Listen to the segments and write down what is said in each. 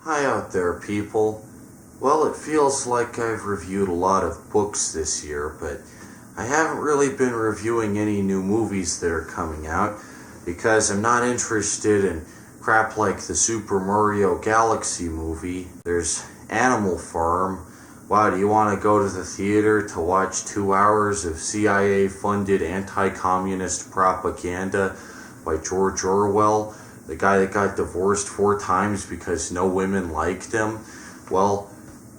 Hi out there, people. Well, it feels like I've reviewed a lot of books this year, but I haven't really been reviewing any new movies that are coming out because I'm not interested in crap like the Super Mario Galaxy movie. There's Animal Farm. Wow, do you want to go to the theater to watch 2 hours of CIA-funded anti-communist propaganda by George Orwell? The guy that got divorced 4 times because no women liked him? Well,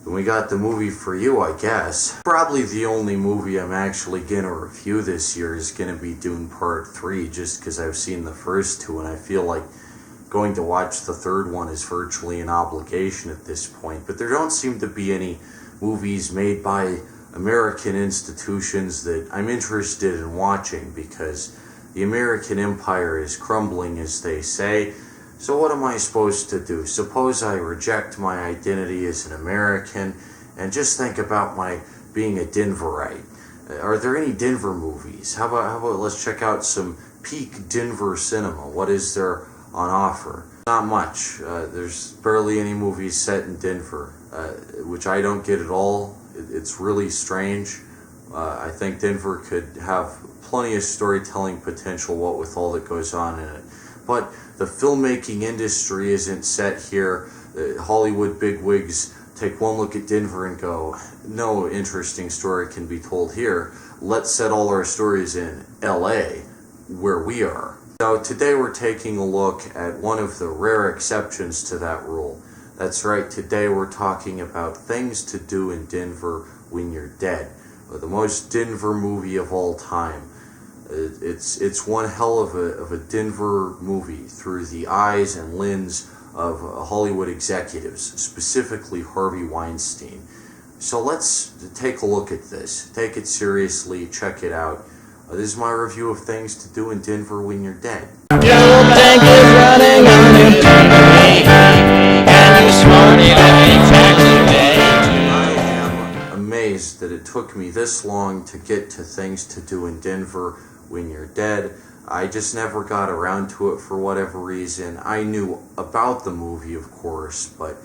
then we got the movie for you, I guess. Probably the only movie I'm actually gonna review this year is gonna be Dune Part 3, just because I've seen the first 2, and I feel like going to watch the third one is virtually an obligation at this point. But there don't seem to be any movies made by American institutions that I'm interested in watching, because the American empire is crumbling, as they say. So what am I supposed to do? Suppose I reject my identity as an American and just think about my being a Denverite. Are there any Denver movies? How about let's check out some peak Denver cinema. What is there on offer? Not much. There's barely any movies set in Denver, which I don't get at all. It's really strange. I think Denver could have plenty of storytelling potential, what with all that goes on in it. But the filmmaking industry isn't set here. Hollywood bigwigs take one look at Denver and go, no interesting story can be told here. Let's set all our stories in LA, where we are. So today we're taking a look at one of the rare exceptions to that rule. That's right, today we're talking about things to do in Denver when you're dead. The most Denver movie of all time. It's one hell of a Denver movie through the eyes and lens of Hollywood executives, specifically Harvey Weinstein. So let's take a look at this. Take it seriously, check it out. This is my review of things to do in Denver when you're dead. Your tank is running on empty. Can you slowly let me activate? I am amazed that it took me this long to get to things to do in Denver when you're dead. I just never got around to it for whatever reason. I knew about the movie, of course, but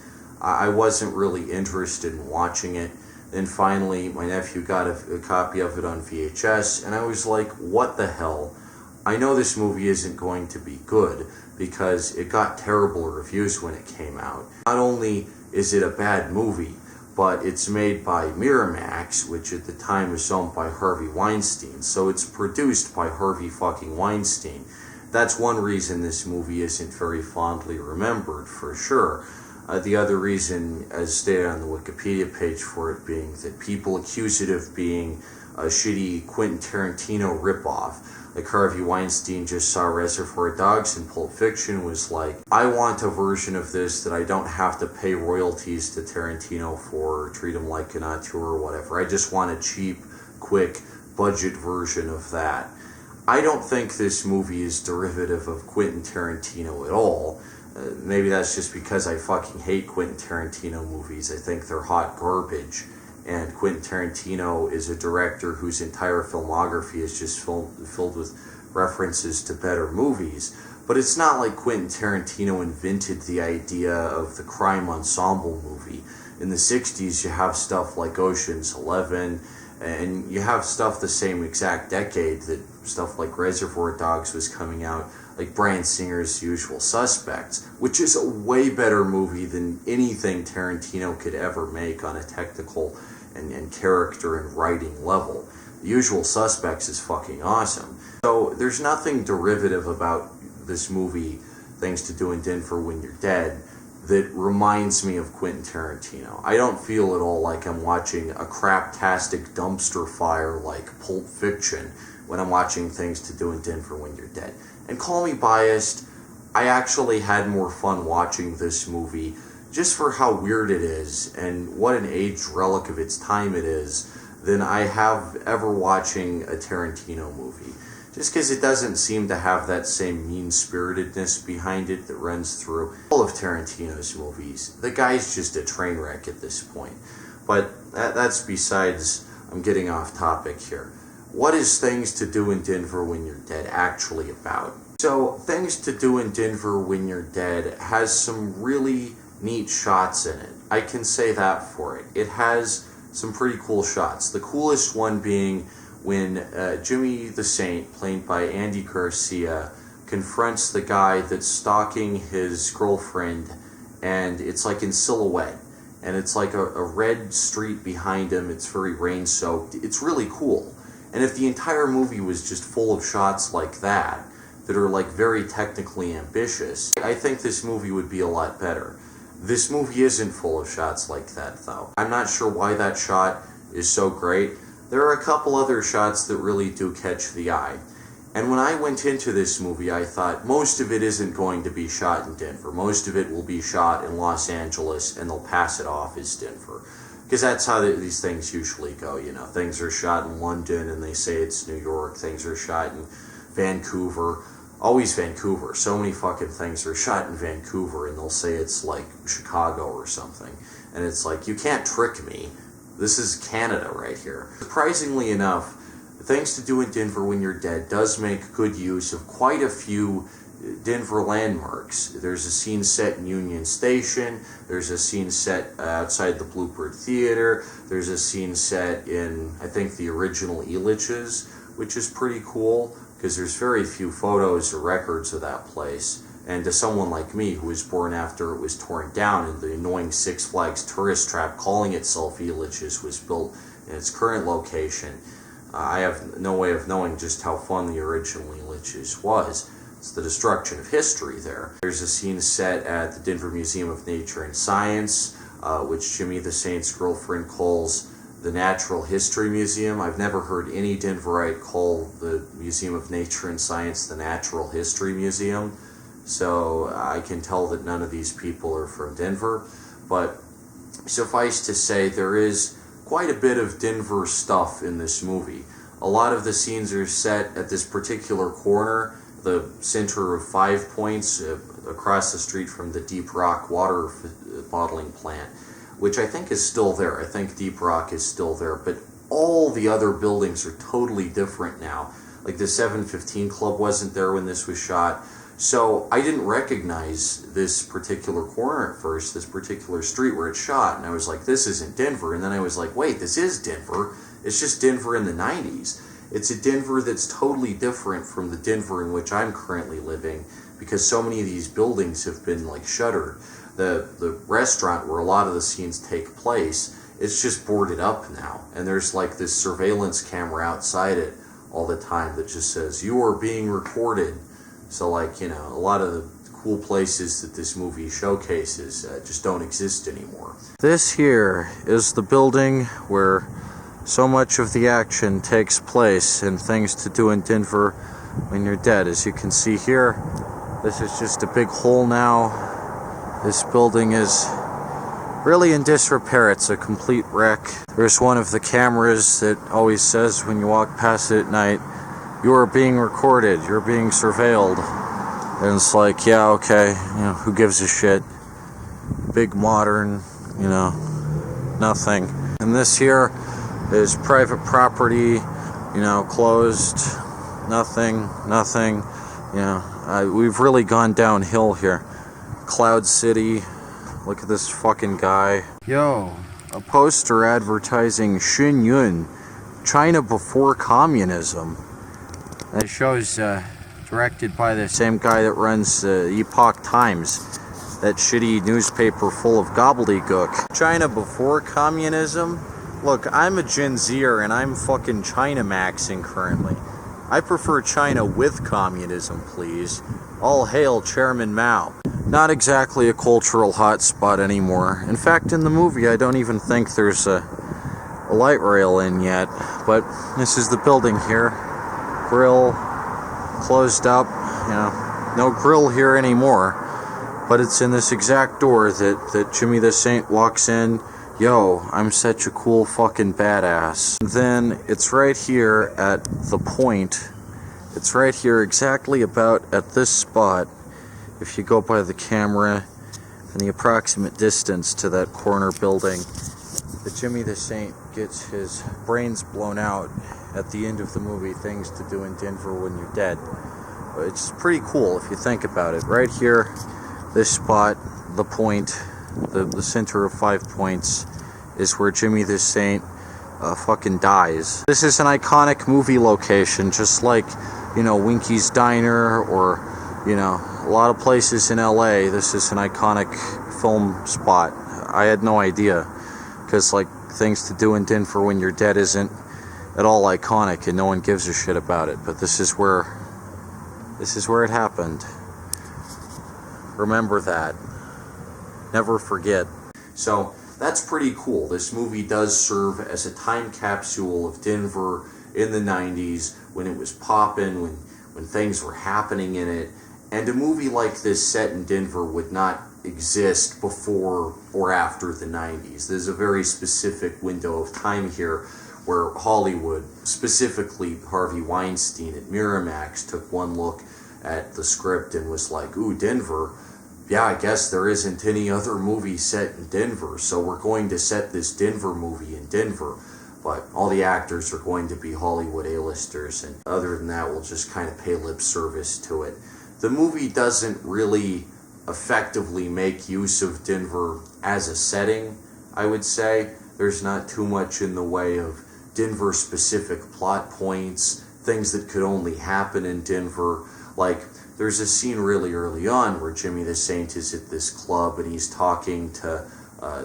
I wasn't really interested in watching it. Then finally, my nephew got a copy of it on VHS, and I was like, what the hell? I know this movie isn't going to be good, because it got terrible reviews when it came out. Not only is it a bad movie, but it's made by Miramax, which at the time was owned by Harvey Weinstein, so it's produced by Harvey fucking Weinstein. That's one reason this movie isn't very fondly remembered, for sure. The other reason, as stated on the Wikipedia page for it, being that people accuse it of being a shitty Quentin Tarantino ripoff. Like Harvey Weinstein just saw Reservoir Dogs and Pulp Fiction, was like, I want a version of this that I don't have to pay royalties to Tarantino for, or treat him like an auteur or whatever. I just want a cheap, quick, budget version of that. I don't think this movie is derivative of Quentin Tarantino at all. Maybe that's just because I fucking hate Quentin Tarantino movies. I think they're hot garbage. And Quentin Tarantino is a director whose entire filmography is just filled with references to better movies. But it's not like Quentin Tarantino invented the idea of the crime ensemble movie. In the 60s, you have stuff like Ocean's 11, and you have stuff the same exact decade that stuff like Reservoir Dogs was coming out, like Bryan Singer's Usual Suspects, which is a way better movie than anything Tarantino could ever make on a technical and character and writing level. The Usual Suspects is fucking awesome. So there's nothing derivative about this movie, Things to Do in Denver When You're Dead, that reminds me of Quentin Tarantino. I don't feel at all like I'm watching a craptastic dumpster fire like Pulp Fiction when I'm watching Things to Do in Denver When You're Dead. And call me biased, I actually had more fun watching this movie just for how weird it is and what an aged relic of its time it is than I have ever watching a Tarantino movie. Just because it doesn't seem to have that same mean-spiritedness behind it that runs through all of Tarantino's movies. The guy's just a train wreck at this point. But that's besides, I'm getting off topic here. What is Things to Do in Denver When You're Dead actually about? So, Things to Do in Denver When You're Dead has some really neat shots in it. I can say that for it. It has some pretty cool shots. The coolest one being when Jimmy the Saint, played by Andy Garcia, confronts the guy that's stalking his girlfriend, and it's like in silhouette. And it's like a red street behind him. It's very rain-soaked. It's really cool. And if the entire movie was just full of shots like that are like very technically ambitious, I think this movie would be a lot better. This movie isn't full of shots like that, though. I'm not sure why that shot is so great. There are a couple other shots that really do catch the eye. And when I went into this movie, I thought most of it isn't going to be shot in Denver. Most of it will be shot in Los Angeles, and they'll pass it off as Denver. Because that's how these things usually go, you know. Things are shot in London, and they say it's New York. Things are shot in Vancouver. Always Vancouver. So many fucking things are shot in Vancouver, and they'll say it's like Chicago or something. And it's like, you can't trick me. This is Canada right here. Surprisingly enough, Things to Do in Denver When You're Dead does make good use of quite a few Denver landmarks. There's a scene set in Union Station. There's a scene set outside the Bluebird Theater. There's a scene set in, I think, the original Elitch's, which is pretty cool because there's very few photos or records of that place. And to someone like me who was born after it was torn down and the annoying Six Flags tourist trap calling itself Elitch's was built in its current location, I have no way of knowing just how fun the original Elitch's was. It's the destruction of history there. There's a scene set at the Denver Museum of Nature and Science, which Jimmy the Saint's girlfriend calls the Natural History Museum. I've never heard any Denverite call the Museum of Nature and Science the Natural History Museum, so I can tell that none of these people are from Denver. But suffice to say, there is quite a bit of Denver stuff in this movie. A lot of the scenes are set at this particular corner, the center of 5 Points, across the street from the Deep Rock water bottling plant, which I think is still there. I think Deep Rock is still there, but all the other buildings are totally different now. Like the 715 Club wasn't there when this was shot, so I didn't recognize this particular corner at first, this particular street where it's shot, and I was like, this isn't Denver, and then I was like, wait, this is Denver. It's just Denver in the 90s. It's a Denver that's totally different from the Denver in which I'm currently living, because so many of these buildings have been like shuttered. The restaurant where a lot of the scenes take place, it's just boarded up now, and there's like this surveillance camera outside it all the time that just says, you are being recorded. So like, you know, a lot of the cool places that this movie showcases just don't exist anymore. This here is the building where so much of the action takes place in Things to Do in Denver When You're Dead. As you can see here, this is just a big hole now. This building is really in disrepair. It's a complete wreck. There's one of the cameras that always says when you walk past it at night, you are being recorded, you're being surveilled. And it's like, yeah, okay, you know, who gives a shit? Big modern, you know, nothing. And this here is private property, you know, closed, nothing, you know. We've really gone downhill here. Cloud City, look at this fucking guy. Yo, a poster advertising Xinyun, China before communism. That show's directed by the same guy that runs Epoch Times, that shitty newspaper full of gobbledygook. China before communism? Look, I'm a Gen Zer and I'm fucking China maxing currently. I prefer China with communism, please. All hail Chairman Mao. Not exactly a cultural hotspot anymore. In fact, in the movie, I don't even think there's a light rail in yet. But this is the building here. Grill closed up, you know, no grill here anymore, but it's in this exact door that Jimmy the Saint walks in. Yo, I'm such a cool fucking badass. And then it's right here at the point. It's right here exactly about at this spot, if you go by the camera and the approximate distance to that corner building, that Jimmy the Saint gets his brains blown out at the end of the movie, Things to Do in Denver When You're Dead. It's pretty cool if you think about it. Right here, this spot, the point, the center of 5 Points is where Jimmy the Saint fucking dies. This is an iconic movie location, just like, you know, Winky's Diner or, you know, a lot of places in LA. This is an iconic film spot. I had no idea, because like things to do in Denver when you're dead isn't at all iconic and no one gives a shit about it. But this is where it happened. Remember that. Never forget. So that's pretty cool. This movie does serve as a time capsule of Denver in the 90s, when it was poppin', when things were happening in it. And a movie like this set in Denver would not exist before or after the 90s. There's a very specific window of time here where Hollywood, specifically Harvey Weinstein at Miramax, took one look at the script and was like, ooh, Denver, yeah, I guess there isn't any other movie set in Denver, so we're going to set this Denver movie in Denver. But all the actors are going to be Hollywood A-listers, and other than that, we'll just kind of pay lip service to it. The movie doesn't really effectively make use of Denver as a setting, I would say. There's not too much in the way of Denver-specific plot points, things that could only happen in Denver. Like, there's a scene really early on where Jimmy the Saint is at this club and he's talking to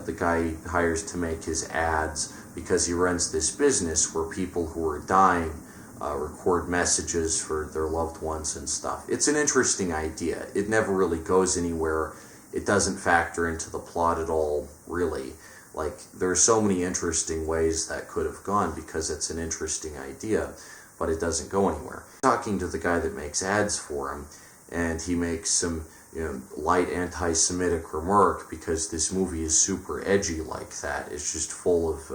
the guy he hires to make his ads, because he runs this business where people who are dying record messages for their loved ones and stuff. It's an interesting idea. It never really goes anywhere. It doesn't factor into the plot at all, really. Like, there are so many interesting ways that could have gone because it's an interesting idea, but it doesn't go anywhere. Talking to the guy that makes ads for him, and he makes some, you know, light anti-Semitic remark because this movie is super edgy like that. It's just full of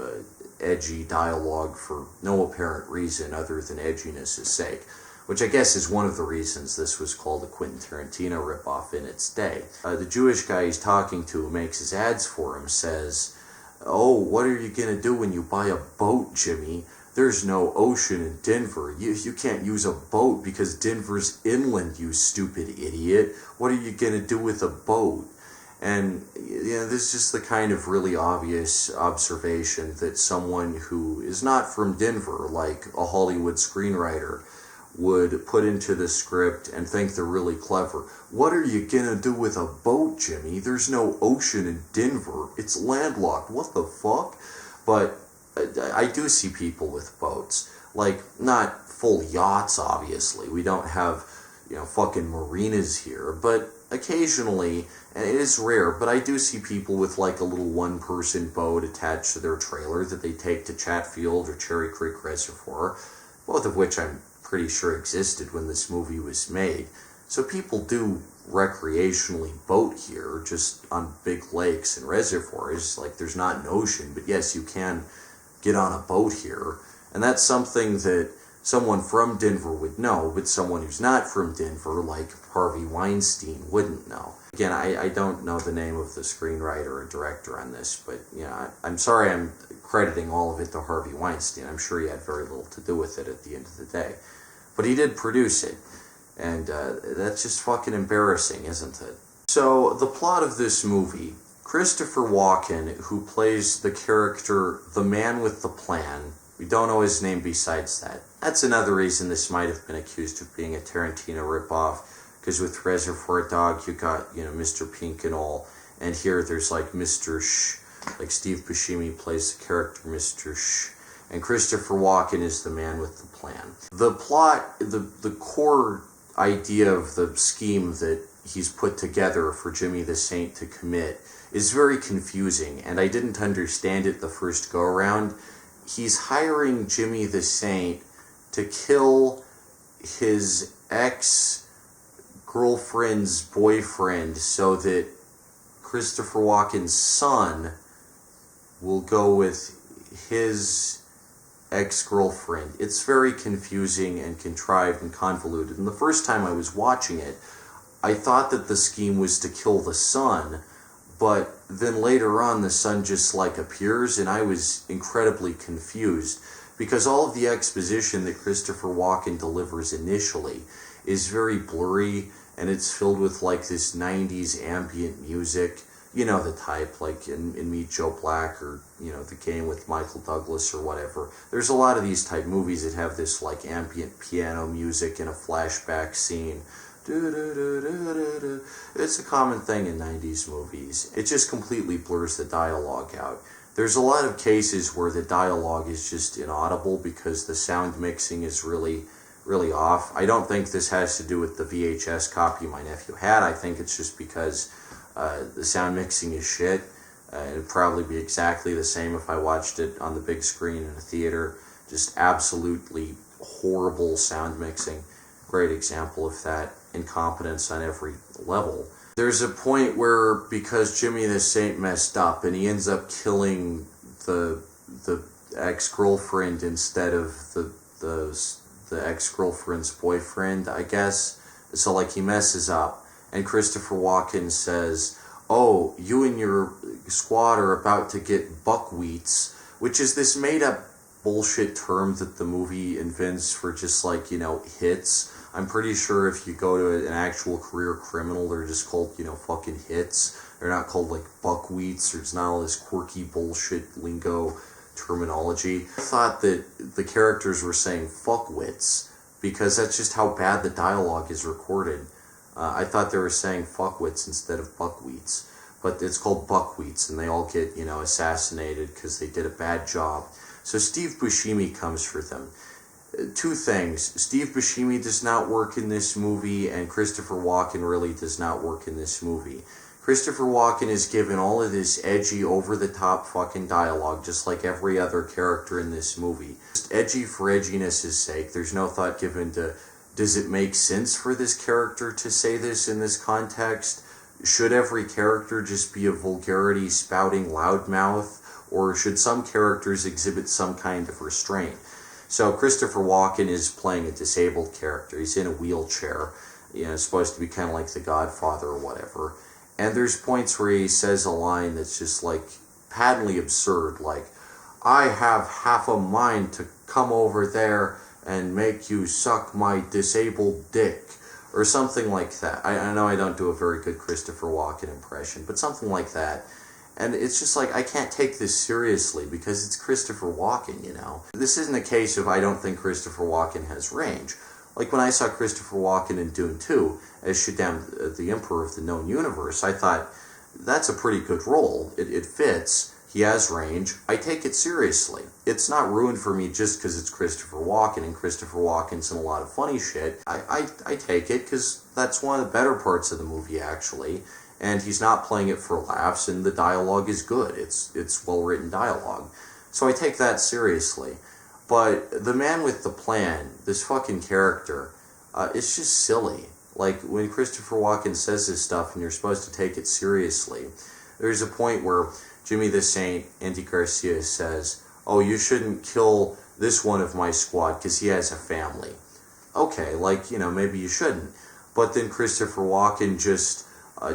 edgy dialogue for no apparent reason other than edginess' sake, which I guess is one of the reasons this was called a Quentin Tarantino ripoff in its day. The Jewish guy he's talking to who makes his ads for him says, "Oh, what are you gonna do when you buy a boat, Jimmy? There's no ocean in Denver. You can't use a boat because Denver's inland, you stupid idiot. What are you gonna do with a boat?" And, you know, this is just the kind of really obvious observation that someone who is not from Denver, like a Hollywood screenwriter, would put into the script and think they're really clever. What are you gonna do with a boat, Jimmy? There's no ocean in Denver. It's landlocked. What the fuck? But I do see people with boats. Like, not full yachts, obviously. We don't have, you know, fucking marinas here. But occasionally, and it is rare, but I do see people with like a little one-person boat attached to their trailer that they take to Chatfield or Cherry Creek Reservoir, both of which I'm pretty sure existed when this movie was made. So people do recreationally boat here, just on big lakes and reservoirs. Like, there's not an ocean, but yes, you can get on a boat here. And that's something that someone from Denver would know, but someone who's not from Denver, like Harvey Weinstein, wouldn't know. Again, I don't know the name of the screenwriter or director on this, but, you know, I'm sorry I'm crediting all of it to Harvey Weinstein. I'm sure he had very little to do with it at the end of the day. But he did produce it, and that's just fucking embarrassing, isn't it? So, the plot of this movie: Christopher Walken, who plays the character the man with the plan, we don't know his name besides that. That's another reason this might have been accused of being a Tarantino ripoff, because with Reservoir Dog you got, you know, Mr. Pink and all, and here there's like Mr. Sh, like Steve Buscemi plays the character Mr. Sh, and Christopher Walken is the man with the plan. The plot, the core idea of the scheme that he's put together for Jimmy the Saint to commit is very confusing, and I didn't understand it the first go-around. He's hiring Jimmy the Saint to kill his ex-girlfriend's boyfriend so that Christopher Walken's son will go with his ex-girlfriend. It's very confusing and contrived and convoluted. And the first time I was watching it, I thought that the scheme was to kill the son, but then later on the son just like appears, and I was incredibly confused because all of the exposition that Christopher Walken delivers initially is very blurry, and it's filled with like this 90s ambient music. You know the type, like in Meet Joe Black, or, you know, The Game with Michael Douglas or whatever. There's a lot of these type movies that have this, like, ambient piano music in a flashback scene. It's a common thing in 90s movies. It just completely blurs the dialogue out. There's a lot of cases where the dialogue is just inaudible because the sound mixing is really off. I don't think this has to do with the VHS copy my nephew had. I think it's just because the sound mixing is shit. It'd probably be exactly the same if I watched it on the big screen in a theater. Just absolutely horrible sound mixing. Great example of that. Incompetence on every level. There's a point where, because Jimmy the Saint messed up and he ends up killing the ex-girlfriend instead of the ex-girlfriend's boyfriend, I guess. So, like, he messes up, and Christopher Walken says, "Oh, you and your squad are about to get buckwheats," which is this made-up bullshit term that the movie invents for just, like, you know, hits. I'm pretty sure if you go to an actual career criminal, they're just called, you know, fucking hits. They're not called, like, buckwheats, or it's not all this quirky bullshit lingo terminology. I thought that the characters were saying fuckwits, because that's just how bad the dialogue is recorded. I thought they were saying fuckwits instead of buckwheats. But it's called buckwheats, and they all get, you know, assassinated because they did a bad job. So Steve Buscemi comes for them. Two things. Steve Buscemi does not work in this movie, and Christopher Walken really does not work in this movie. Christopher Walken is given all of this edgy, over-the-top fucking dialogue, just like every other character in this movie. Just edgy for edginess' sake. There's no thought given to, does it make sense for this character to say this in this context? Should every character just be a vulgarity spouting loudmouth, or should some characters exhibit some kind of restraint? So Christopher Walken is playing a disabled character. He's in a wheelchair. You know, supposed to be kind of like The Godfather or whatever. And there's points where he says a line that's just, like, patently absurd, like, "I have half a mind to come over there and make you suck my disabled dick," or something like that. I know I don't do a very good Christopher Walken impression, but something like that. And it's just like, I can't take this seriously because it's Christopher Walken, you know. This isn't a case of I don't think Christopher Walken has range. Like when I saw Christopher Walken in Dune 2 as Shaddam, the Emperor of the Known Universe, I thought, that's a pretty good role. It fits. He has range. I take it seriously. It's not ruined for me just because it's Christopher Walken, and Christopher Walken's in a lot of funny shit. I take it because that's one of the better parts of the movie, actually. And he's not playing it for laughs, and the dialogue is good. It's well-written dialogue. So I take that seriously. But the man with the plan, this fucking character, it's just silly. Like, when Christopher Walken says this stuff and you're supposed to take it seriously, there's a point where Jimmy the Saint, Andy Garcia, says, "Oh, you shouldn't kill this one of my squad because he has a family." Okay, like, you know, maybe you shouldn't. But then Christopher Walken just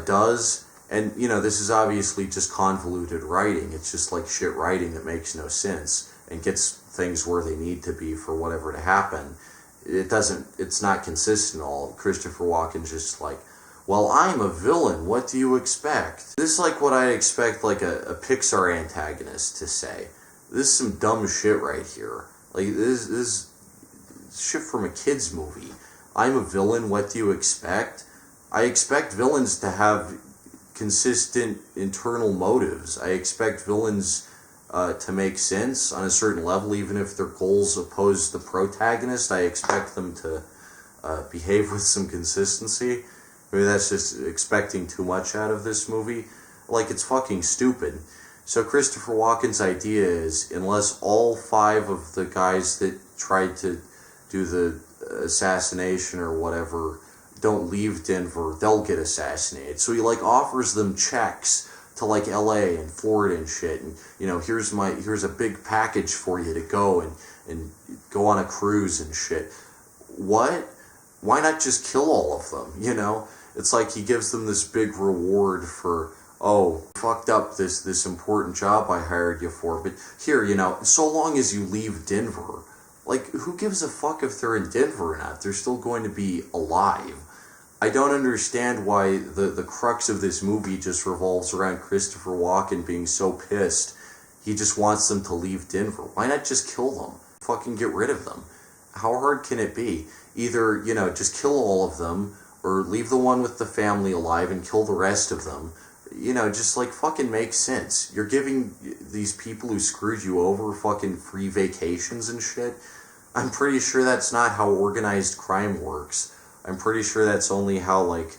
does, and, you know, this is obviously just convoluted writing. It's just like shit writing that makes no sense and gets things where they need to be for whatever to happen. It's not consistent at all. Christopher Walken's just like, "Well, I'm a villain, what do you expect?" This is like what I expect, like, a Pixar antagonist to say. This is some dumb shit right here. Like, this is shit from a kid's movie. I'm a villain, what do you expect? I expect villains to have consistent internal motives. I expect villains to make sense on a certain level, even if their goals oppose the protagonist. I expect them to behave with some consistency. Maybe that's just expecting too much out of this movie. Like, it's fucking stupid. So Christopher Walken's idea is, unless all 5 of the guys that tried to do the assassination or whatever don't leave Denver, they'll get assassinated. So he, like, offers them checks to, like, LA and Florida and shit, and, you know, here's a big package for you to go and go on a cruise and shit. What? Why not just kill all of them, you know? It's like he gives them this big reward for, "Oh, fucked up this important job I hired you for, but here, you know, so long as you leave Denver." Like, who gives a fuck if they're in Denver or not? They're still going to be alive. I don't understand why the crux of this movie just revolves around Christopher Walken being so pissed. He just wants them to leave Denver. Why not just kill them? Fucking get rid of them. How hard can it be? Either, just kill all of them, or leave the one with the family alive and kill the rest of them. Just like fucking make sense. You're giving these people who screwed you over fucking free vacations and shit. I'm pretty sure that's not how organized crime works. I'm pretty sure that's only how, like,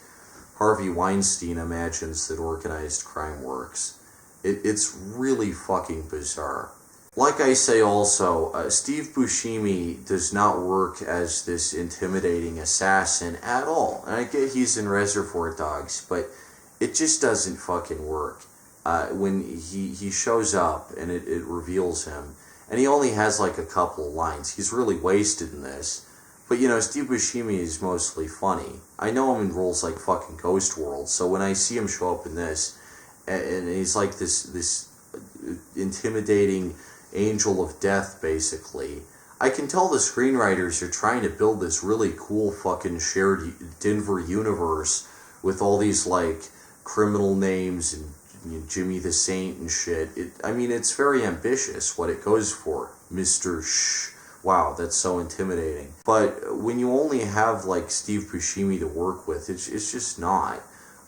Harvey Weinstein imagines that organized crime works. It's really fucking bizarre. Like I say also, Steve Buscemi does not work as this intimidating assassin at all. And I get he's in Reservoir Dogs, but it just doesn't fucking work. When he shows up and it reveals him, and he only has like a couple of lines. He's really wasted in this. But Steve Buscemi is mostly funny. I know him in roles like fucking Ghost World, so when I see him show up in this, and he's like this intimidating angel of death, basically, I can tell the screenwriters are trying to build this really cool fucking shared Denver universe with all these like criminal names and Jimmy the Saint and shit. It's very ambitious what it goes for. Mr. Shh. Wow, that's so intimidating. But when you only have like Steve Buscemi to work with, it's just not.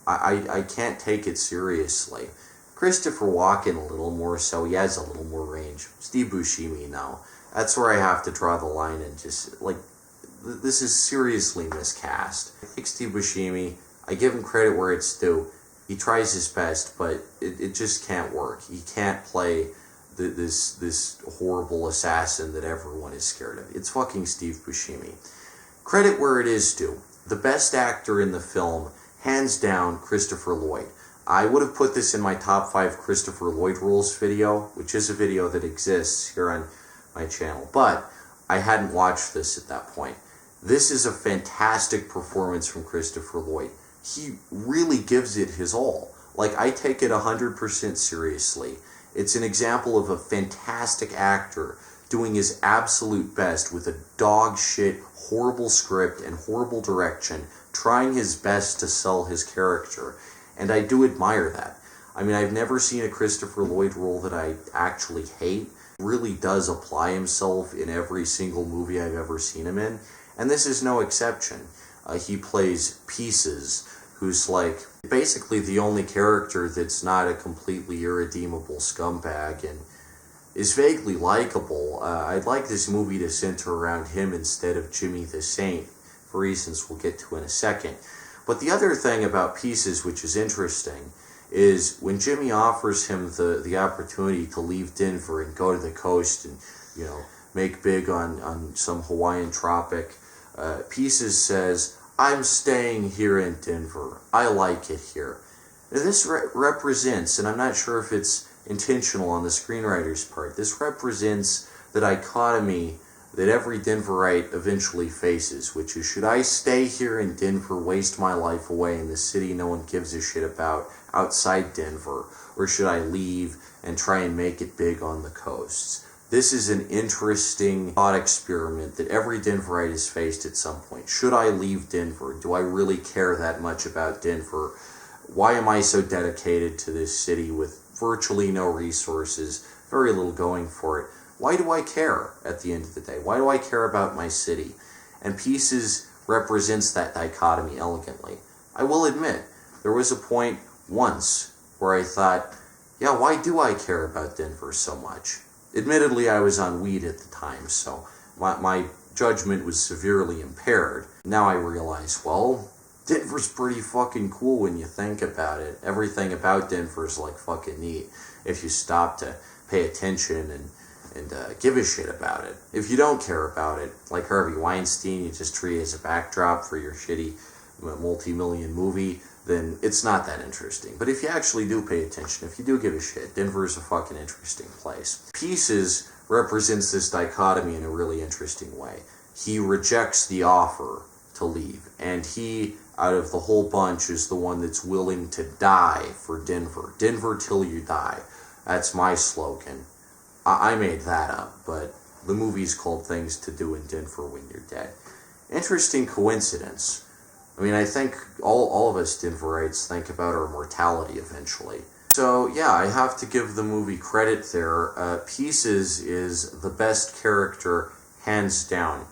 I can't take it seriously. Christopher Walken a little more so. He has a little more range. Steve Buscemi, no. That's where I have to draw the line and just, like, this is seriously miscast. I think Steve Buscemi, I give him credit where it's due. He tries his best, but it just can't work. He can't play this horrible assassin that everyone is scared of. It's fucking Steve Buscemi. Credit where it is due. The best actor in the film, hands down, Christopher Lloyd. I would have put this in my top 5 Christopher Lloyd rules video, which is a video that exists here on my channel, but I hadn't watched this at that point. This is a fantastic performance from Christopher Lloyd. He really gives it his all. Like, I take it 100% seriously. It's an example of a fantastic actor doing his absolute best with a dog shit, horrible script and horrible direction, trying his best to sell his character. And I do admire that. I've never seen a Christopher Lloyd role that I actually hate. He really does apply himself in every single movie I've ever seen him in. And this is no exception. He plays Pieces, who's like basically the only character that's not a completely irredeemable scumbag and is vaguely likable. I'd like this movie to center around him instead of Jimmy the Saint, for reasons we'll get to in a second. But the other thing about Pieces, which is interesting, is when Jimmy offers him the opportunity to leave Denver and go to the coast and, make big on some Hawaiian tropic, Pieces says, "I'm staying here in Denver. I like it here." Now, this represents, and I'm not sure if it's intentional on the screenwriter's part, this represents the dichotomy that every Denverite eventually faces, which is, should I stay here in Denver, waste my life away in the city no one gives a shit about outside Denver, or should I leave and try and make it big on the coasts? This is an interesting thought experiment that every Denverite has faced at some point. Should I leave Denver? Do I really care that much about Denver? Why am I so dedicated to this city with virtually no resources, very little going for it? Why do I care at the end of the day? Why do I care about my city? And Pieces represents that dichotomy elegantly. I will admit, there was a point once where I thought, yeah, why do I care about Denver so much? Admittedly, I was on weed at the time, so my judgment was severely impaired. Now I realize, well, Denver's pretty fucking cool when you think about it. Everything about Denver's like fucking neat if you stop to pay attention and give a shit about it. If you don't care about it, like Harvey Weinstein, you just treat it as a backdrop for your shitty multi-million movie, then it's not that interesting. But if you actually do pay attention, if you do give a shit, Denver is a fucking interesting place. Pieces represents this dichotomy in a really interesting way. He rejects the offer to leave, and he, out of the whole bunch, is the one that's willing to die for Denver. Denver till you die. That's my slogan. I made that up, but the movie's called Things to Do in Denver When You're Dead. Interesting coincidence. I mean, I think all of us Denverites think about our mortality eventually. So yeah, I have to give the movie credit there. Pieces is the best character, hands down.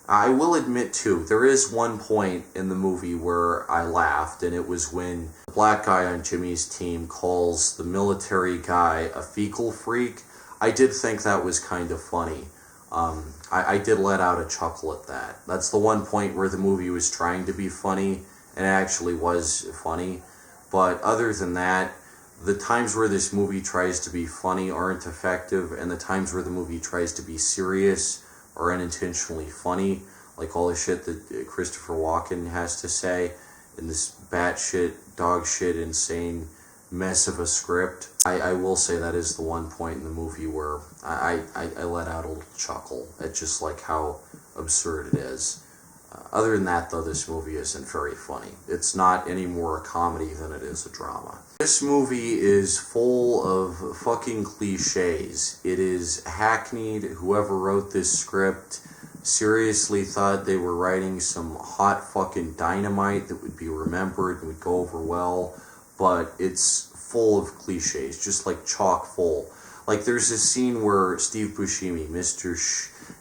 I will admit too, there is one point in the movie where I laughed, and it was when the black guy on Jimmy's team calls the military guy a fecal freak. I did think that was kind of funny. I did let out a chuckle at that. That's the one point where the movie was trying to be funny, and it actually was funny. But other than that, the times where this movie tries to be funny aren't effective, and the times where the movie tries to be serious are unintentionally funny, like all the shit that Christopher Walken has to say in this batshit, dog shit, insane mess of a script. I will say that is the one point in the movie where I let out a little chuckle at just like how absurd it is. Other than that, though, this movie isn't very funny. It's not any more a comedy than it is a drama. This movie is full of fucking cliches. It is hackneyed. Whoever wrote this script seriously thought they were writing some hot fucking dynamite that would be remembered and would go over well, but it's full of cliches, just like chock full. Like there's this scene where Steve Buscemi, Mr.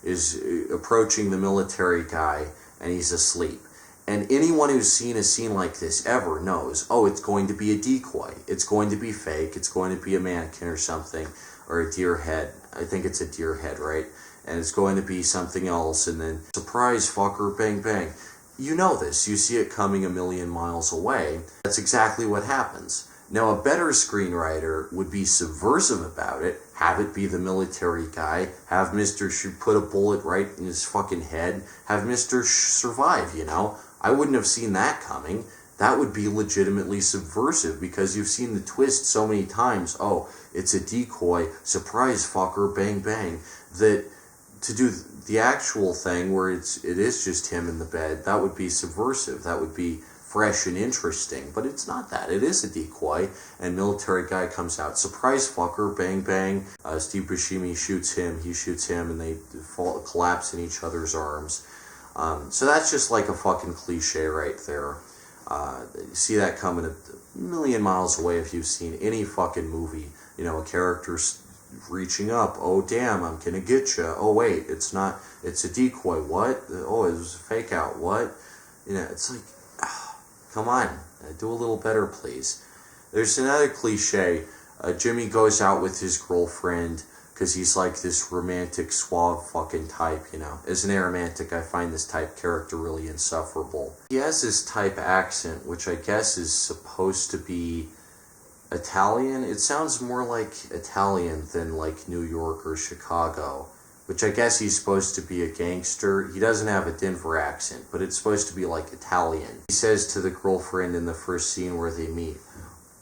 is approaching the military guy, and he's asleep. And anyone who's seen a scene like this ever knows, oh, it's going to be a decoy. It's going to be fake. It's going to be a mannequin or something, or a deer head. I think it's a deer head, right? And it's going to be something else, and then, surprise, fucker, bang, bang. You know this. You see it coming a million miles away. That's exactly what happens. Now, a better screenwriter would be subversive about it, have it be the military guy, have Mr. put a bullet right in his fucking head, have Mr. survive, you know? I wouldn't have seen that coming. That would be legitimately subversive, because you've seen the twist so many times. Oh, it's a decoy, surprise fucker, bang, bang. That to do the actual thing where it is just him in the bed, that would be subversive. That would be fresh and interesting, but it's not that. It is a decoy, and military guy comes out, surprise fucker, bang bang. Steve Buscemi shoots him, he shoots him, and they collapse in each other's arms. So that's just like a fucking cliche right there. You see that coming a million miles away if you've seen any fucking movie. You know, a character's reaching up. Oh damn, I'm gonna get you. Oh wait, it's not. It's a decoy. What? Oh, it was a fake out. What? You know, it's like, come on, do a little better, please. There's another cliche. Jimmy goes out with his girlfriend because he's like this romantic, suave fucking type, you know. As an aromantic, I find this type character really insufferable. He has this type accent, which I guess is supposed to be Italian. It sounds more like Italian than like New York or Chicago, which I guess he's supposed to be a gangster. He doesn't have a Denver accent, but it's supposed to be like Italian. He says to the girlfriend in the first scene where they meet,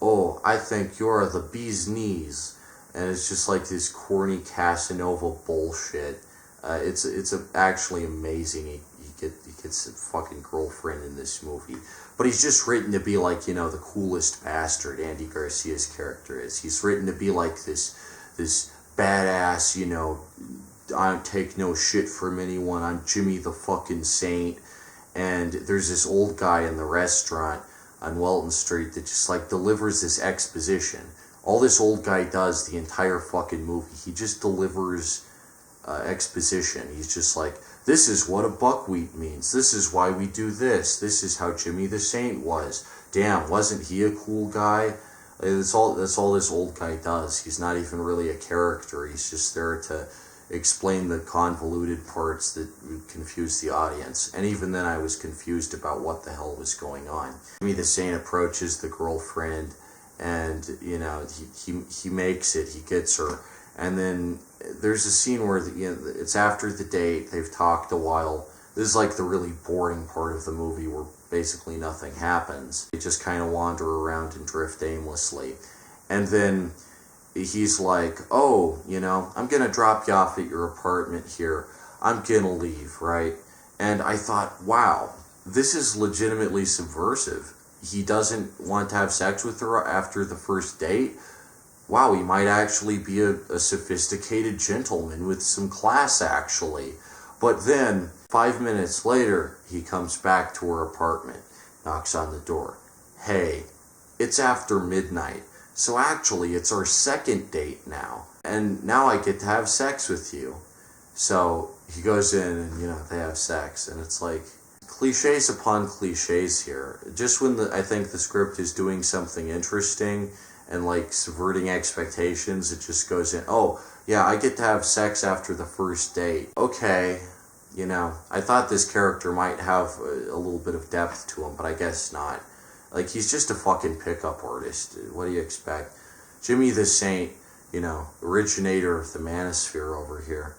oh, I think you're the bee's knees. And it's just like this corny Casanova bullshit. It's actually amazing. He gets a fucking girlfriend in this movie. But he's just written to be like, you know, the coolest bastard Andy Garcia's character is. He's written to be like this badass, you know, I don't take no shit from anyone, I'm Jimmy the fucking Saint. And there's this old guy in the restaurant on Welton Street that just like delivers this exposition. All this old guy does the entire fucking movie, he just delivers exposition. He's just like, this is what a buckwheat means, this is why we do this is how Jimmy the Saint was. Damn, wasn't he a cool guy? That's all this old guy does. He's not even really a character, he's just there to explain the convoluted parts that would confuse the audience. And even then I was confused about what the hell was going on. Jimmy the Saint approaches the girlfriend, and you know, he makes it, he gets her. And then there's a scene where it's after the date, they've talked a while. This is like the really boring part of the movie where basically nothing happens. They just kind of wander around and drift aimlessly. And then he's like, oh, you know, I'm gonna drop you off at your apartment here. I'm gonna leave, right? And I thought, wow, this is legitimately subversive. He doesn't want to have sex with her after the first date. Wow, he might actually be a sophisticated gentleman with some class, actually. But then, 5 minutes later, he comes back to her apartment. knocks on the door. Hey, it's after midnight, so actually it's our second date now, and now I get to have sex with you. So he goes in and, they have sex, and it's like cliches upon cliches here. Just when I think the script is doing something interesting and like subverting expectations, it just goes in, oh, yeah, I get to have sex after the first date. Okay, I thought this character might have a little bit of depth to him, but I guess not. Like, he's just a fucking pickup artist. What do you expect? Jimmy the Saint, originator of the manosphere over here,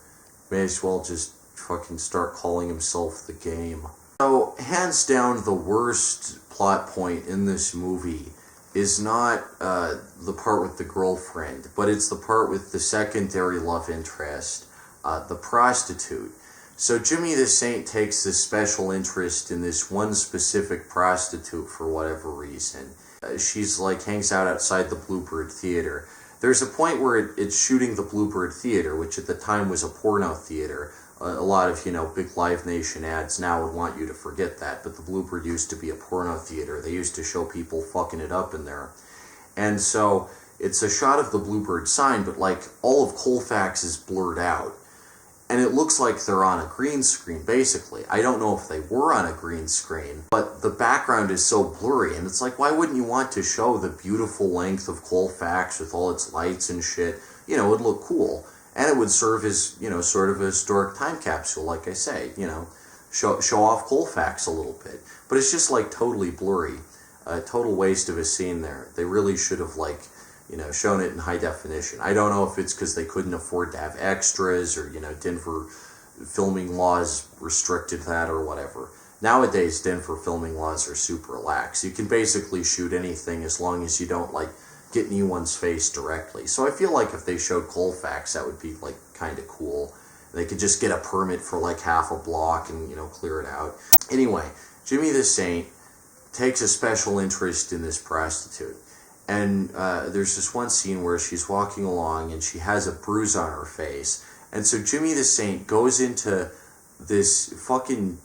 may as well just fucking start calling himself the Game. So, hands down, the worst plot point in this movie is not the part with the girlfriend, but it's the part with the secondary love interest, the prostitute. So Jimmy the Saint takes this special interest in this one specific prostitute for whatever reason. She's like hangs out outside the Bluebird Theater. There's a point where it's shooting the Bluebird Theater, which at the time was a porno theater. A lot of, big Live Nation ads now would want you to forget that, but the Bluebird used to be a porno theater. They used to show people fucking it up in there. And so it's a shot of the Bluebird sign, but like all of Colfax is blurred out. And it looks like they're on a green screen, basically. I don't know if they were on a green screen, but the background is so blurry, and it's like, why wouldn't you want to show the beautiful length of Colfax with all its lights and shit? It would look cool. And it would serve as, sort of a historic time capsule, like I say, show off Colfax a little bit. But it's just, like, totally blurry. A total waste of a scene there. They really should have, shown it in high definition. I don't know if it's because they couldn't afford to have extras or, Denver filming laws restricted that or whatever. Nowadays, Denver filming laws are super lax. You can basically shoot anything as long as you don't, get in anyone's face directly. So I feel like if they showed Colfax, that would be, kind of cool. They could just get a permit for, half a block and, clear it out. Anyway, Jimmy the Saint takes a special interest in this prostitute. And there's this one scene where she's walking along and she has a bruise on her face. And so Jimmy the Saint goes into this fucking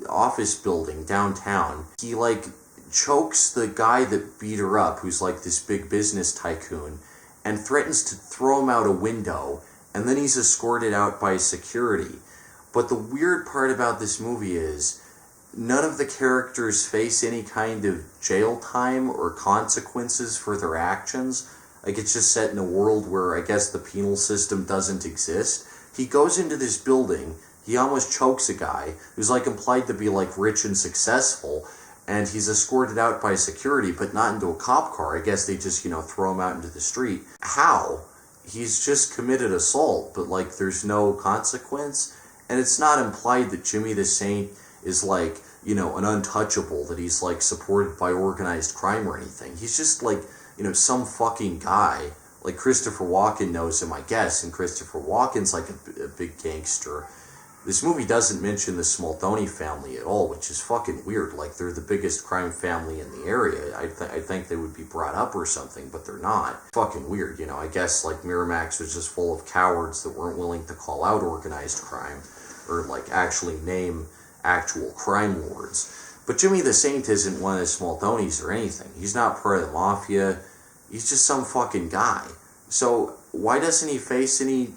office building downtown. He, chokes the guy that beat her up, who's, this big business tycoon, and threatens to throw him out a window. And then he's escorted out by security. But the weird part about this movie is none of the characters face any kind of jail time or consequences for their actions. It's just set in a world where I guess the penal system doesn't exist. He goes into this building, he almost chokes a guy who's implied to be rich and successful, and he's escorted out by security, but not into a cop car. I guess they just, throw him out into the street. How? He's just committed assault, but there's no consequence. And it's not implied that Jimmy the Saint is an untouchable, that he's supported by organized crime or anything. He's just some fucking guy. Christopher Walken knows him, I guess, and Christopher Walken's a big gangster. This movie doesn't mention the Smaldoni family at all, which is fucking weird. They're the biggest crime family in the area. I think they would be brought up or something, but they're not. Fucking weird, I guess Miramax was just full of cowards that weren't willing to call out organized crime or actually name actual crime lords. But Jimmy the Saint isn't one of the Smaldonis or anything. He's not part of the mafia. He's just some fucking guy. So why doesn't he face any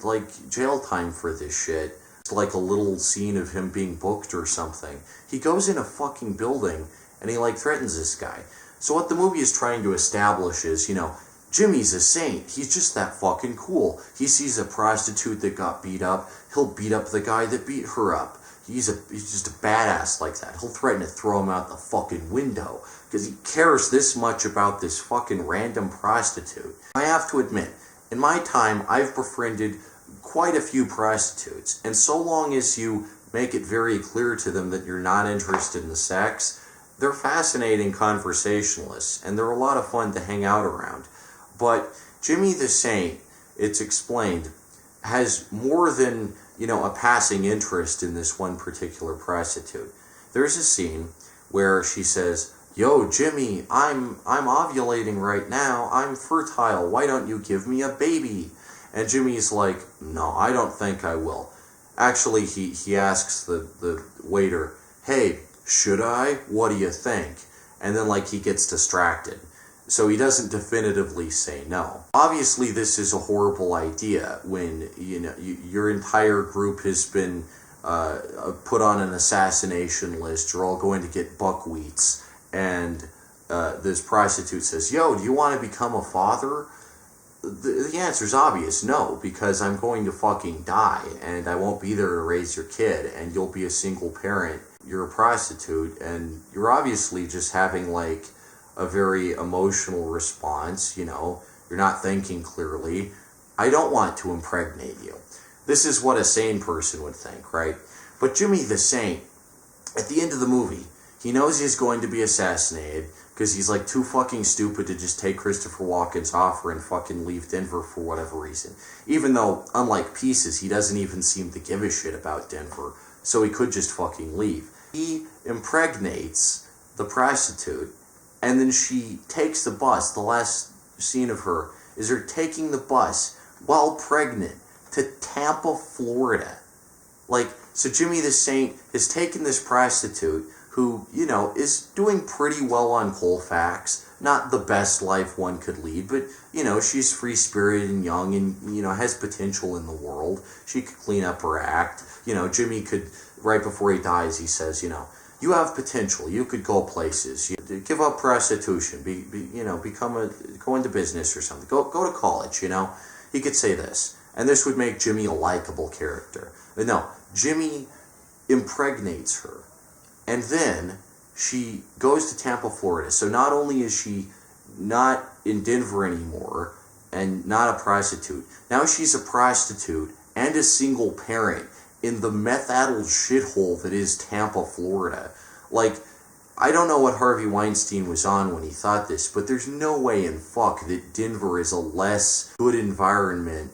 jail time for this shit? It's a little scene of him being booked or something. He goes in a fucking building and he threatens this guy. So what the movie is trying to establish is, Jimmy's a saint. He's just that fucking cool. He sees a prostitute that got beat up, he'll beat up the guy that beat her up. He's just a badass like that. He'll threaten to throw him out the fucking window because he cares this much about this fucking random prostitute. I have to admit, in my time, I've befriended quite a few prostitutes, and so long as you make it very clear to them that you're not interested in the sex, they're fascinating conversationalists, and they're a lot of fun to hang out around. But Jimmy the Saint, it's explained, has more than a passing interest in this one particular prostitute. There's a scene where she says, "Yo, Jimmy, I'm ovulating right now. I'm fertile. Why don't you give me a baby?" And Jimmy's like, "No, I don't think I will." Actually, he asks the waiter, "Hey, should I? What do you think?" and then like he gets distracted. So he doesn't definitively say no. Obviously, this is a horrible idea when, you know, your entire group has been put on an assassination list. You're all going to get buckwheats, and this prostitute says, "Yo, do you want to become a father?" The answer's obvious, no, because I'm going to fucking die, and I won't be there to raise your kid, and you'll be a single parent. You're a prostitute, and you're obviously just having like a very emotional response, you know, you're not thinking clearly. I don't want to impregnate you. This is what a sane person would think, right? But Jimmy the Saint, at the end of the movie, he knows he's going to be assassinated because he's like too fucking stupid to just take Christopher Walken's offer and fucking leave Denver for whatever reason. Even though, unlike Pieces, he doesn't even seem to give a shit about Denver, so he could just fucking leave. He impregnates the prostitute, and then she takes the bus. The last scene of her is her taking the bus while pregnant to Tampa, Florida. Like, so Jimmy the Saint has taken this prostitute who, you know, is doing pretty well on Colfax. Not the best life one could lead, but, you know, she's free-spirited and young and, you know, has potential in the world. She could clean up her act. You know, Jimmy could, right before he dies, he says, you know, you have potential. You could go places. You give up prostitution. Go into business or something. Go to college. You know, he could say this, and this would make Jimmy a likable character. But no, Jimmy impregnates her, and then she goes to Tampa, Florida. So not only is she not in Denver anymore and not a prostitute, now she's a prostitute and a single parent in the meth-addled shithole that is Tampa, Florida. Like, I don't know what Harvey Weinstein was on when he thought this, but there's no way in fuck that Denver is a less good environment,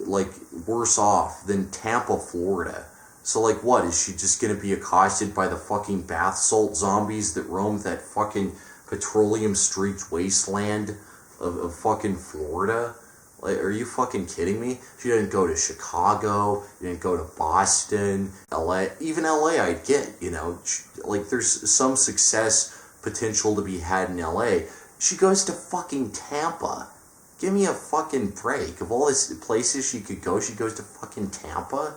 like, worse off than Tampa, Florida. So, like, what? Is she just gonna be accosted by the fucking bath salt zombies that roam that fucking petroleum-streaked wasteland of fucking Florida? Like, are you fucking kidding me? She didn't go to Chicago, she didn't go to Boston, LA. Even LA I'd get, you know. Like, there's some success potential to be had in LA. She goes to fucking Tampa. Give me a fucking break. Of all these places she could go, she goes to fucking Tampa?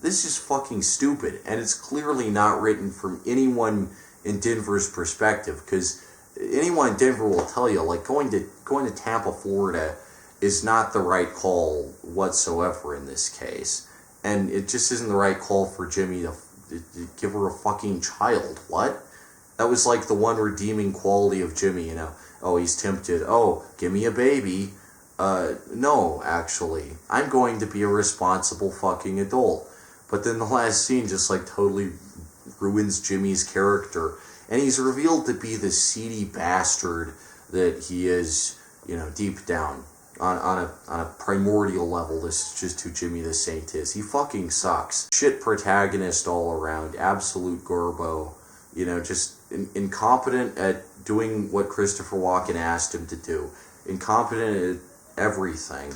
This is fucking stupid, and it's clearly not written from anyone in Denver's perspective, because anyone in Denver will tell you, like, going to Tampa, Florida is not the right call whatsoever in this case. And it just isn't the right call for Jimmy to give her a fucking child. What? That was like the one redeeming quality of Jimmy, you know. Oh, he's tempted. Oh, give me a baby. No, actually. I'm going to be a responsible fucking adult. But then the last scene just like totally ruins Jimmy's character. And he's revealed to be the seedy bastard that he is, you know, deep down. On a primordial level, this is just who Jimmy the Saint is. He fucking sucks. Shit protagonist all around. Absolute gorbo. You know, just incompetent at doing what Christopher Walken asked him to do. Incompetent at everything.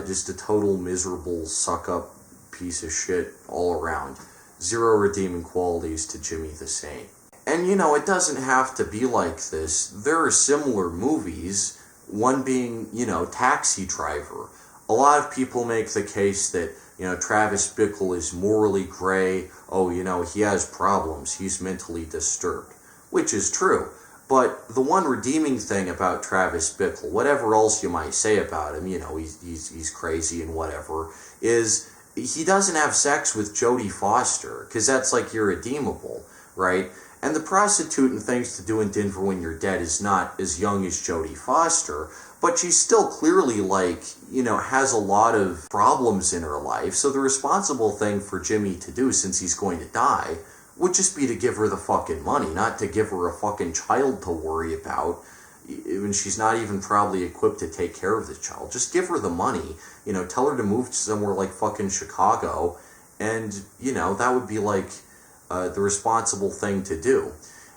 Just a total miserable suck-up piece of shit all around. Zero redeeming qualities to Jimmy the Saint. And, you know, it doesn't have to be like this. There are similar movies. One being, you know, Taxi Driver. A lot of people make the case that, you know, Travis Bickle is morally gray. Oh, you know, he has problems. He's mentally disturbed. Which is true. But the one redeeming thing about Travis Bickle, whatever else you might say about him, you know, he's crazy and whatever, is he doesn't have sex with Jodie Foster, because that's like irredeemable, right? And the prostitute and things to do in Denver when you're dead is not as young as Jodie Foster, but she's still clearly, like, you know, has a lot of problems in her life. So the responsible thing for Jimmy to do, since he's going to die, would just be to give her the fucking money, not to give her a fucking child to worry about when she's not even probably equipped to take care of the child. Just give her the money, you know, tell her to move to somewhere like fucking Chicago, and, you know, that would be like the responsible thing to do.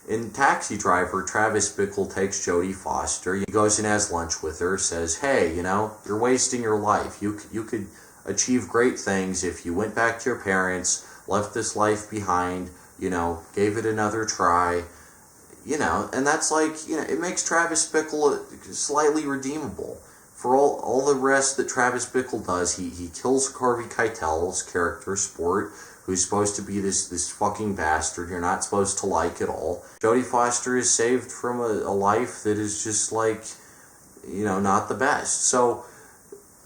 In Taxi Driver, Travis Bickle takes Jodie Foster. He goes and has lunch with her, says, hey, you know, you're wasting your life. You could achieve great things if you went back to your parents, left this life behind, you know, gave it another try. and that's like, it makes Travis Bickle slightly redeemable. For all the rest that Travis Bickle does, he kills Harvey Keitel's character, Sport, who's supposed to be this fucking bastard you're not supposed to like at all. Jodie Foster is saved from a life that is just like, not the best. So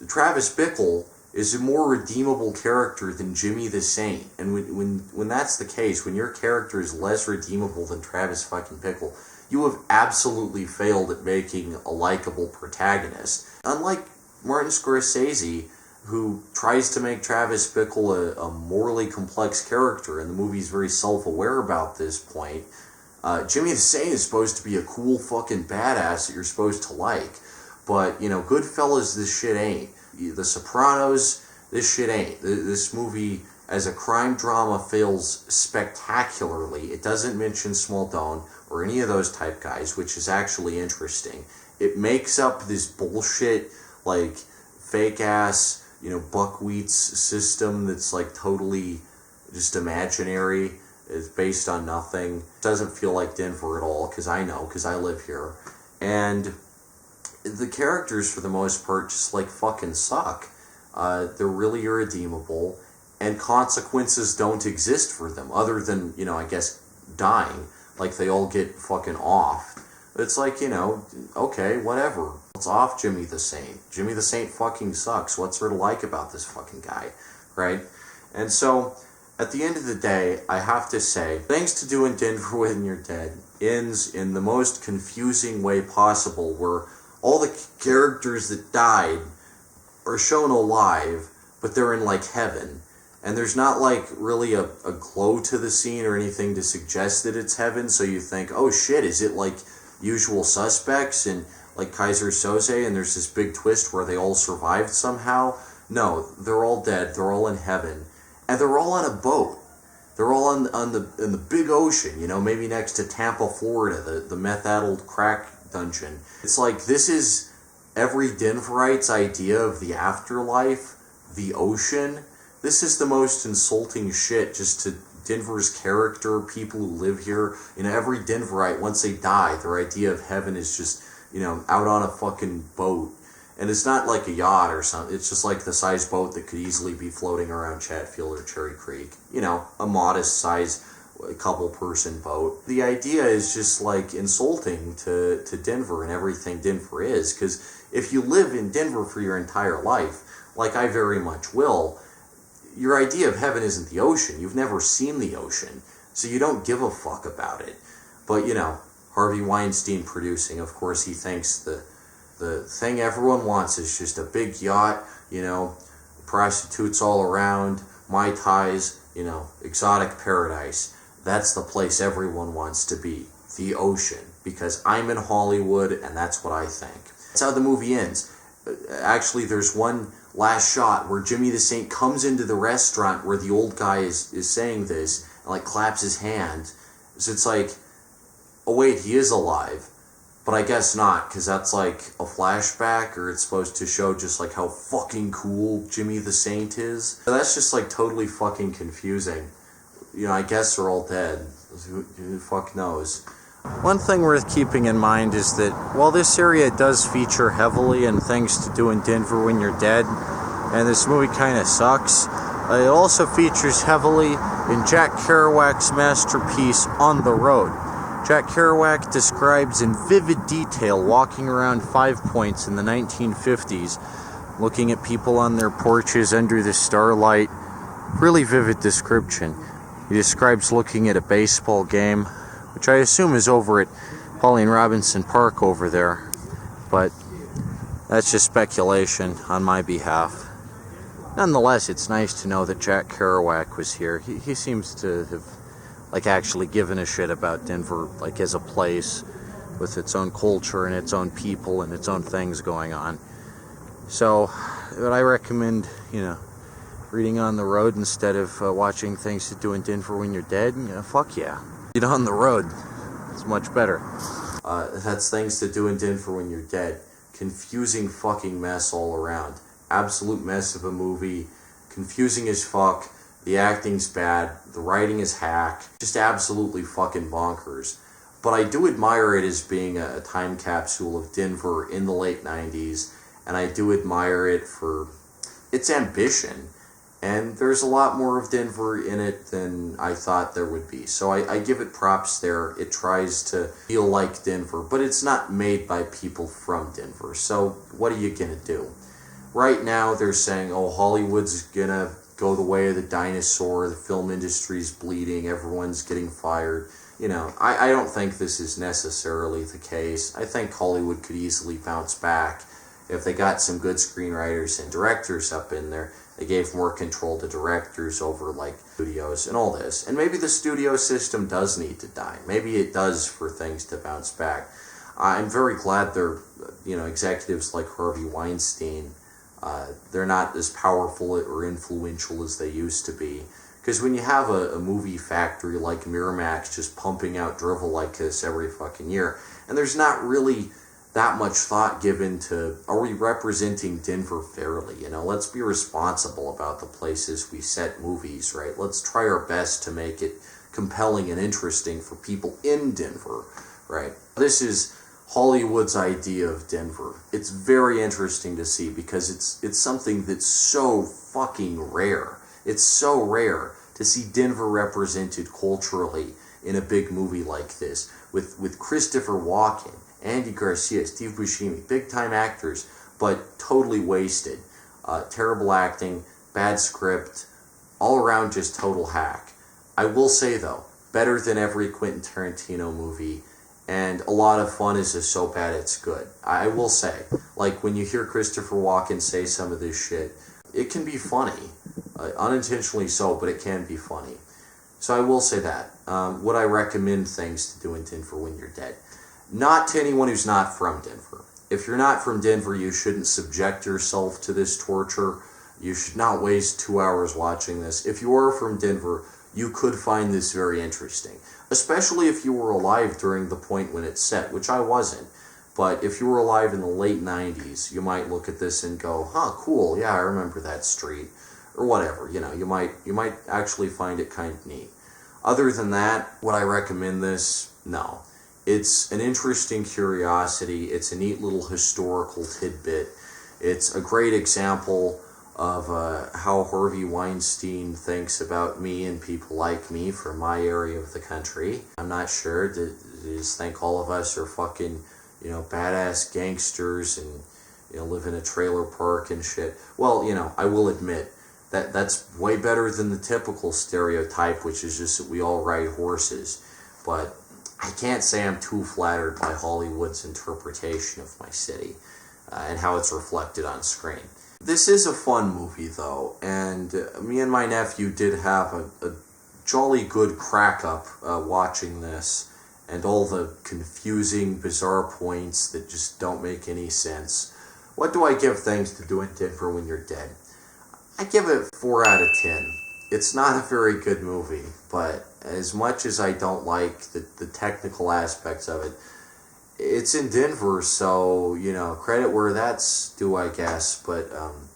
Travis Bickle is a more redeemable character than Jimmy the Saint. And when that's the case, when your character is less redeemable than Travis fucking Bickle, you have absolutely failed at making a likable protagonist. Unlike Martin Scorsese, who tries to make Travis Bickle a morally complex character, and the movie's very self-aware about this point, Jimmy the Saint is supposed to be a cool fucking badass that you're supposed to like. But, Goodfellas, this shit ain't. The Sopranos, this shit ain't. This movie, as a crime drama, fails spectacularly. It doesn't mention Smaldone or any of those type guys, which is actually interesting. It makes up this bullshit, like, fake-ass, buckwheats system that's, like, totally just imaginary. It's based on nothing. It doesn't feel like Denver at all, because I know, because I live here. And the characters, for the most part, just, like, fucking suck. They're really irredeemable, and consequences don't exist for them, other than, I guess, dying. Like, they all get fucking off. It's like, okay, whatever. It's off Jimmy the Saint. Jimmy the Saint fucking sucks. What's there to like about this fucking guy, right? And so, at the end of the day, I have to say, Things to Do in Denver When You're Dead ends in the most confusing way possible, where all the characters that died are shown alive, but they're in, like, heaven. And there's not, like, really a glow to the scene or anything to suggest that it's heaven, so you think, oh shit, is it like Usual Suspects and like Kaiser Soze, and there's this big twist where they all survived somehow? No, they're all dead, they're all in heaven, and they're all on a boat. They're all in the big ocean, maybe next to Tampa, Florida, the meth-addled crack dungeon. It's like, this is every Denverite's idea of the afterlife, the ocean. This is the most insulting shit just to Denver's character, people who live here. Every Denverite, once they die, their idea of heaven is just, out on a fucking boat. And it's not like a yacht or something. It's just like the size boat that could easily be floating around Chatfield or Cherry Creek. A modest size couple-person boat. The idea is just, like, insulting to Denver and everything Denver is. Because if you live in Denver for your entire life, like I very much will, your idea of heaven isn't the ocean. You've never seen the ocean, so you don't give a fuck about it. But, Harvey Weinstein producing, of course, he thinks the thing everyone wants is just a big yacht, prostitutes all around, Mai Tais, exotic paradise. That's the place everyone wants to be, the ocean, because I'm in Hollywood, and that's what I think. That's how the movie ends. Actually, there's one last shot where Jimmy the Saint comes into the restaurant where the old guy is saying this, and, like, claps his hand. So it's like, oh wait, he is alive. But I guess not, because that's, like, a flashback, or it's supposed to show just, like, how fucking cool Jimmy the Saint is. So that's just, like, totally fucking confusing. I guess they're all dead. Who the fuck knows? One thing worth keeping in mind is that while this area does feature heavily in Things to Do in Denver When You're Dead, and this movie kind of sucks, it also features heavily in Jack Kerouac's masterpiece On the Road. Jack Kerouac describes in vivid detail walking around Five Points in the 1950s, looking at people on their porches under the starlight. Really vivid description. He describes looking at a baseball game, which I assume is over at Pauline Robinson Park over there, but that's just speculation on my behalf. Nonetheless, it's nice to know that Jack Kerouac was here. He seems to have, like, actually given a shit about Denver, like, as a place with its own culture and its own people and its own things going on. So, would I recommend, reading On the Road instead of watching Things to Do in Denver When You're Dead? Fuck yeah. Get On the Road. It's much better. That's Things to Do in Denver When You're Dead. Confusing fucking mess all around. Absolute mess of a movie. Confusing as fuck. The acting's bad. The writing is hack. Just absolutely fucking bonkers. But I do admire it as being a time capsule of Denver in the late 90s, and I do admire it for its ambition. And there's a lot more of Denver in it than I thought there would be. So I give it props there. It tries to feel like Denver, but it's not made by people from Denver. So what are you going to do? Right now they're saying, oh, Hollywood's going to go the way of the dinosaur, the film industry's bleeding, everyone's getting fired. You know, I don't think this is necessarily the case. I think Hollywood could easily bounce back if they got some good screenwriters and directors up in there. They gave more control to directors over, like, studios and all this. And maybe the studio system does need to die. Maybe it does for things to bounce back. I'm very glad they're, executives like Harvey Weinstein, they're not as powerful or influential as they used to be. Because when you have a movie factory like Miramax just pumping out drivel like this every fucking year, and there's not really that much thought given to, are we representing Denver fairly? Let's be responsible about the places we set movies, right? Let's try our best to make it compelling and interesting for people in Denver, right? This is Hollywood's idea of Denver. It's very interesting to see because it's something that's so fucking rare. It's so rare to see Denver represented culturally in a big movie like this, with Christopher Walken, Andy Garcia, Steve Buscemi, big-time actors, but totally wasted. Terrible acting, bad script, all around just total hack. I will say, though, better than every Quentin Tarantino movie, and a lot of fun is just so bad it's good. I will say, like, when you hear Christopher Walken say some of this shit, it can be funny. Unintentionally so, but it can be funny. So I will say that. Would I recommend things to do in Denver when you're dead? Not to anyone who's not from Denver. If you're not from Denver, you shouldn't subject yourself to this torture. You should not waste 2 hours watching this. If you are from Denver, you could find this very interesting, especially if you were alive during the point when it's set, which I wasn't. But if you were alive in the late 90s, you might look at this and go, huh, cool, yeah, I remember that street, or whatever. You might actually find it kind of neat. Other than that, would I recommend this? No. It's an interesting curiosity. It's a neat little historical tidbit. It's a great example of how Harvey Weinstein thinks about me and people like me from my area of the country. I'm not sure. Does he just think all of us are fucking, badass gangsters and, live in a trailer park and shit? Well, I will admit that that's way better than the typical stereotype, which is just that we all ride horses. But I can't say I'm too flattered by Hollywood's interpretation of my city and how it's reflected on screen. This is a fun movie, though, and me and my nephew did have a jolly good crack-up watching this, and all the confusing, bizarre points that just don't make any sense. What do I give things to do in Denver when you're dead? I give it 4 out of 10. It's not a very good movie, but as much as I don't like the technical aspects of it, it's in Denver, so, credit where that's due, I guess. But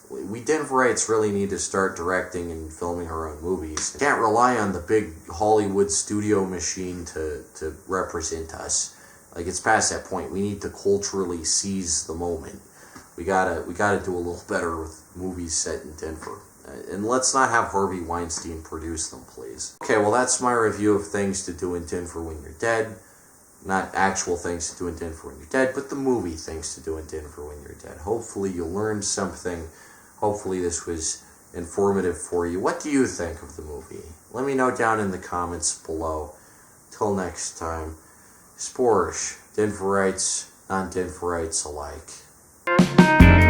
we Denverites really need to start directing and filming our own movies. Can't rely on the big Hollywood studio machine to represent us. Like, it's past that point. We need to culturally seize the moment. We gotta do a little better with movies set in Denver. And let's not have Harvey Weinstein produce them, please. Okay, well, that's my review of things to do in Denver when you're dead. Not actual things to do in Denver when you're dead, but the movie things to do in Denver when you're dead. Hopefully you learned something. Hopefully this was informative for you. What do you think of the movie? Let me know down in the comments below. Till next time, Sporsh, Denverites, non-Denverites alike.